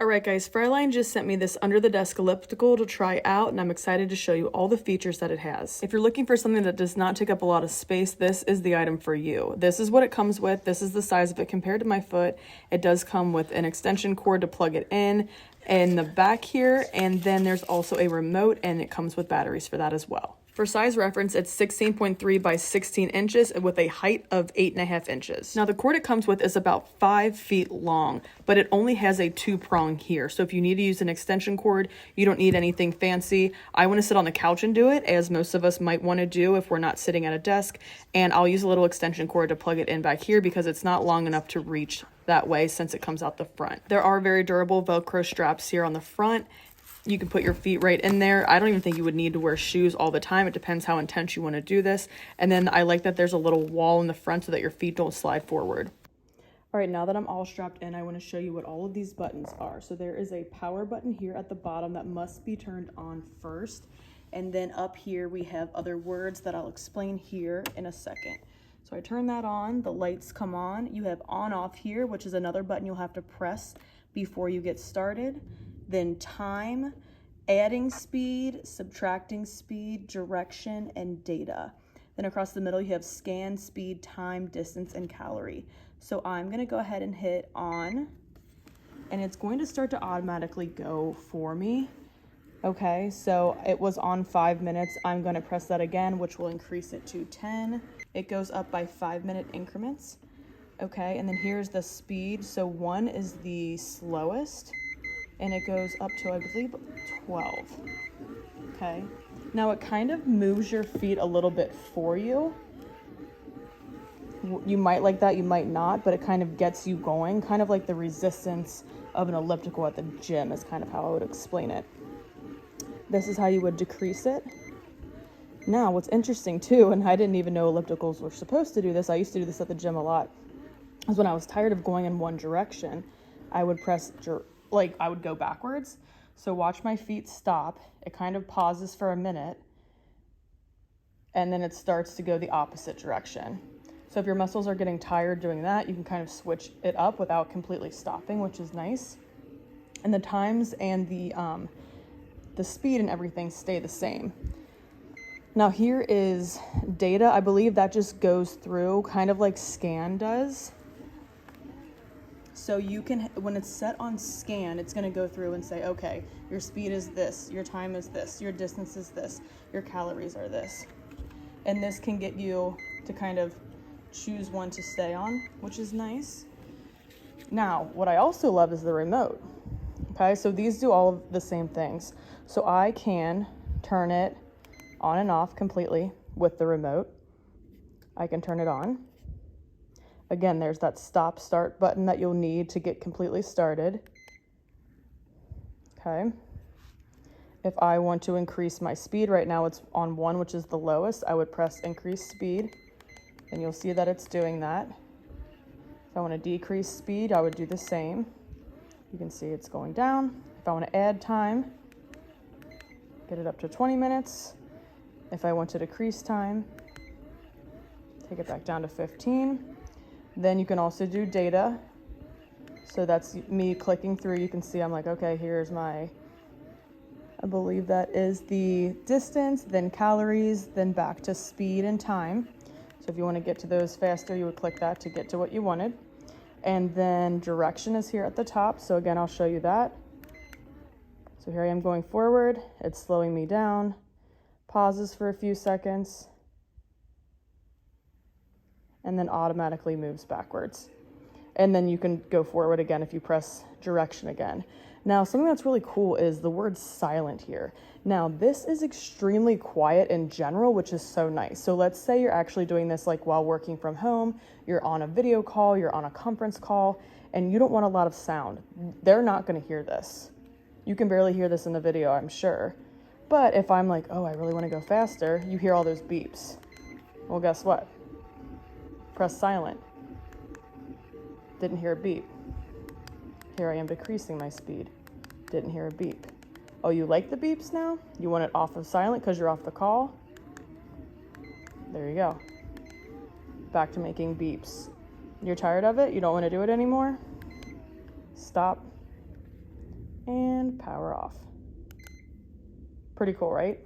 Alright guys, Fräulein just sent me this under the desk elliptical to try out, and I'm excited to show you all the features that it has. If you're looking for something that does not take up a lot of space, this is the item for you. This is what it comes with. This is the size of it compared to my foot. It does come with an extension cord to plug it in the back here, and then there's also a remote, and it comes with batteries for that as well. For size reference, it's 16.3 by 16 inches with a height of 8.5 inches. Now the cord it comes with is about 5 feet long, but it only has a 2-prong here. So if you need to use an extension cord, you don't need anything fancy. I want to sit on the couch and do it, as most of us might want to do if we're not sitting at a desk. And I'll use a little extension cord to plug it in back here because it's not long enough to reach that way since it comes out the front. There are very durable Velcro straps here on the front. You can put your feet right in there. I don't even think you would need to wear shoes all the time. It depends how intense you want to do this. And then I like that there's a little wall in the front so that your feet don't slide forward. All right, now that I'm all strapped in, I want to show you what all of these buttons are. So there is a power button here at the bottom that must be turned on first. And then up here we have other words that I'll explain here in a second. So I turn that on, the lights come on. You have on off here, which is another button you'll have to press before you get started. Then time, adding speed, subtracting speed, direction, and data. Then across the middle you have scan, speed, time, distance, and calorie. So I'm gonna go ahead and hit on, and it's going to start to automatically go for me. Okay, so it was on 5 minutes. I'm gonna press that again, which will increase it to 10. It goes up by 5-minute increments. Okay, and then here's the speed. So 1 is the slowest, and it goes up to, I believe, 12. Okay, now it kind of moves your feet a little bit for you. You might like that, you might not, but it kind of gets you going, kind of like the resistance of an elliptical at the gym is kind of how I would explain it. This is how you would decrease it. Now, what's interesting too, and I didn't even know ellipticals were supposed to do this, I used to do this at the gym a lot, is when I was tired of going in one direction, I would press I would go backwards. So watch my feet stop. It kind of pauses for a minute, and then it starts to go the opposite direction. So if your muscles are getting tired doing that, you can kind of switch it up without completely stopping, which is nice. And the times and the speed and everything stay the same. Now here is data. I believe that just goes through kind of like scan does. So you can, when it's set on scan, it's going to go through and say, okay, your speed is this, your time is this, your distance is this, your calories are this. And this can get you to kind of choose one to stay on, which is nice. Now, what I also love is the remote. Okay, so these do all of the same things. So I can turn it on and off completely with the remote. I can turn it on. Again, there's that stop start button that you'll need to get completely started. Okay. If I want to increase my speed, right now it's on 1, which is the lowest, I would press increase speed, and you'll see that it's doing that. If I want to decrease speed, I would do the same. You can see it's going down. If I want to add time, get it up to 20 minutes. If I want to decrease time, take it back down to 15. Then you can also do data. So that's me clicking through. You can see I'm like, okay, here's my, I believe that is the distance, then calories, then back to speed and time. So if you want to get to those faster, you would click that to get to what you wanted. And then direction is here at the top. So again, I'll show you that. So here I am going forward. It's slowing me down, pauses for a few seconds, and then automatically moves backwards. And then you can go forward again if you press direction again. Now, something that's really cool is the word silent here. Now, this is extremely quiet in general, which is so nice. So let's say you're actually doing this like while working from home, you're on a video call, you're on a conference call, and you don't want a lot of sound. They're not gonna hear this. You can barely hear this in the video, I'm sure. But if I'm like, oh, I really wanna go faster, you hear all those beeps. Well, guess what? Press silent. Didn't hear a beep. Here I am decreasing my speed. Didn't hear a beep. Oh, you like the beeps now? You want it off of silent because you're off the call? There you go. Back to making beeps. You're tired of it? You don't want to do it anymore? Stop. and power off. Pretty cool, right?